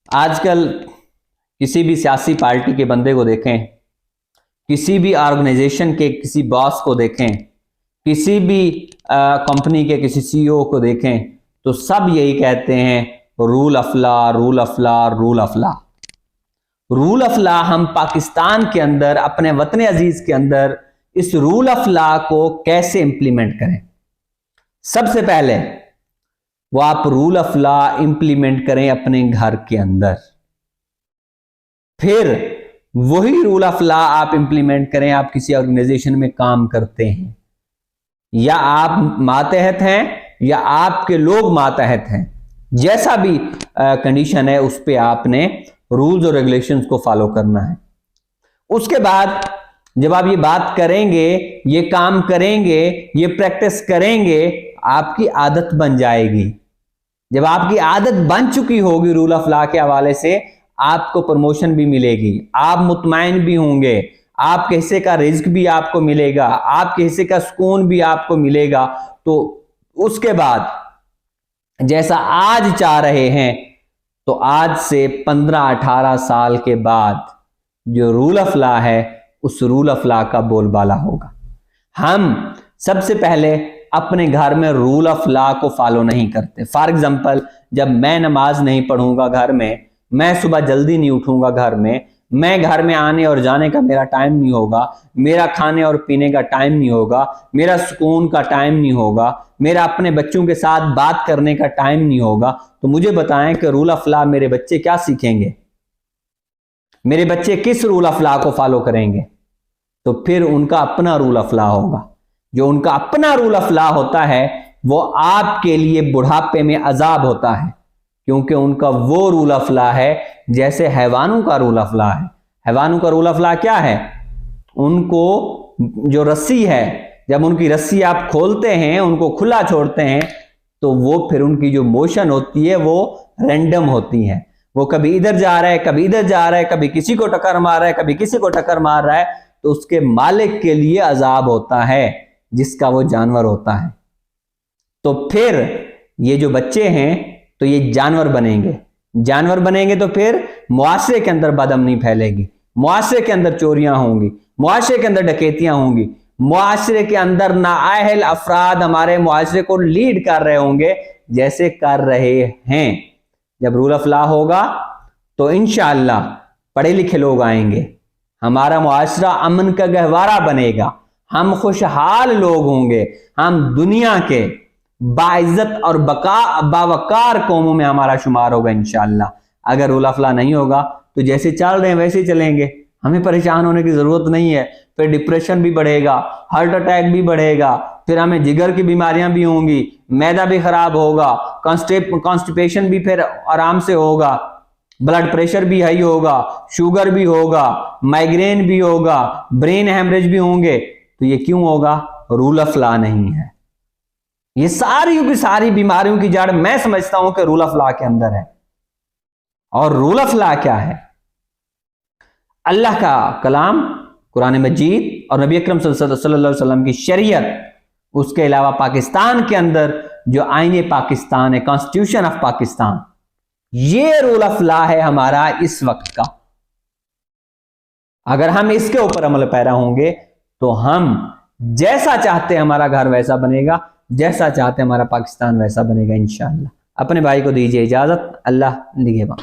आजकल किसी भी सियासी पार्टी के बंदे को देखें, किसी भी ऑर्गेनाइजेशन के किसी बॉस को देखें, किसी भी कंपनी के किसी सीईओ को देखें, तो सब यही कहते हैं rule of law, rule of law, rule of law. Rule of law हम पाकिस्तान के अंदर, अपने वतन अजीज के अंदर इस रूल ऑफ लॉ को कैसे इंप्लीमेंट करें। सबसे पहले वो आप रूल ऑफ लॉ इंप्लीमेंट करें अपने घर के अंदर, फिर वही रूल ऑफ लॉ आप इंप्लीमेंट करें। आप किसी ऑर्गेनाइजेशन में काम करते हैं या आप मातहत हैं या आपके लोग मातहत हैं, जैसा भी कंडीशन है उस पर आपने रूल्स और रेगुलेशंस को फॉलो करना है। उसके बाद जब आप ये बात करेंगे, ये काम करेंगे, ये प्रैक्टिस करेंगे, आपकी आदत बन जाएगी। जब आपकी आदत बन चुकी होगी रूल ऑफ लॉ के हवाले से, आपको प्रमोशन भी मिलेगी, आप मुतमईन भी होंगे, आपके हिस्से का रिज्क भी आपको मिलेगा, आपके हिस्से का सुकून भी आपको मिलेगा। तो उसके बाद जैसा आज चाह रहे हैं, तो आज से 15-18 साल के बाद जो रूल ऑफ लॉ है उस रूल ऑफ लॉ का बोलबाला होगा। हम सबसे पहले अपने घर में रूल ऑफ लॉ को फॉलो नहीं करते। फॉर एग्जाम्पल, जब मैं नमाज नहीं पढ़ूंगा घर में, मैं सुबह जल्दी नहीं उठूंगा घर में, मैं घर में आने और जाने का मेरा टाइम नहीं होगा, मेरा खाने और पीने का टाइम नहीं होगा, मेरा सुकून का टाइम नहीं होगा, मेरा अपने बच्चों के साथ बात करने का टाइम नहीं होगा, तो मुझे बताएं कि रूल ऑफ लॉ मेरे बच्चे क्या सीखेंगे, मेरे बच्चे किस रूल ऑफ लॉ को फॉलो करेंगे। तो फिर उनका अपना रूल ऑफ लॉ होगा। जो उनका अपना रूल ऑफ लॉ होता है वो आपके लिए बुढ़ापे में अजाब होता है, क्योंकि उनका वो रूल ऑफ लॉ है जैसे हैवानों का रूल ऑफ लॉ है। हैवानों का रूल ऑफ लॉ क्या है? उनको जो रस्सी है, जब उनकी रस्सी आप खोलते हैं, उनको खुला छोड़ते हैं, तो वो फिर उनकी जो मोशन होती है वो रैंडम होती है। वो कभी इधर जा रहा है, कभी इधर जा रहा है, कभी किसी को टक्कर मार रहा है, कभी किसी को टक्कर मार रहा है। तो उसके मालिक के लिए अजाब होता है जिसका वो जानवर होता है। तो फिर ये जो बच्चे हैं तो ये जानवर बनेंगे। जानवर बनेंगे तो फिर मुआशरे के अंदर बदअमनी फैलेगी, मुआशरे के अंदर चोरियां होंगी, मुआशरे के अंदर डकैतियां होंगी, मुआशरे के अंदर नाअहल अफराद हमारे मुआशरे को लीड कर रहे होंगे जैसे कर रहे हैं। जब रूल ऑफ लॉ होगा तो इंशाअल्लाह पढ़े लिखे लोग आएंगे, हमारा मुआशरा अमन का गहवारा बनेगा, हम खुशहाल लोग होंगे, हम दुनिया के बाइज्जत और बावकार कौमों में हमारा शुमार होगा इंशाअल्लाह। अगर रूल ऑफ लॉ नहीं होगा तो जैसे चल रहे हैं वैसे ही चलेंगे, हमें परेशान होने की जरूरत नहीं है। फिर डिप्रेशन भी बढ़ेगा, हार्ट अटैक भी बढ़ेगा, फिर हमें जिगर की बीमारियां भी होंगी, मैदा भी खराब होगा, कॉन्स्टिपेशन भी फिर आराम से होगा, ब्लड प्रेशर भी हाई होगा, शुगर भी होगा, माइग्रेन भी होगा, ब्रेन हेमरेज भी होंगे। तो ये क्यों होगा? रूल ऑफ लॉ नहीं है। ये सारी की सारी बीमारियों की जड़ मैं समझता हूं कि रूल ऑफ लॉ के अंदर है। और रूल ऑफ लॉ क्या है? अल्लाह का कलाम कुरान मजीद और नबी अकरम सल्लल्लाहु अलैहि वसल्लम की शरीयत, उसके अलावा पाकिस्तान के अंदर जो आईने पाकिस्तान है, कॉन्स्टिट्यूशन ऑफ पाकिस्तान, ये रूल ऑफ लॉ है हमारा इस वक्त का। अगर हम इसके ऊपर अमल पैरा होंगे तो हम जैसा चाहते हैं हमारा घर वैसा बनेगा, जैसा चाहते हैं हमारा पाकिस्तान वैसा बनेगा इंशाअल्लाह। अपने भाई को दीजिए इजाजत। अल्लाह निगहबान।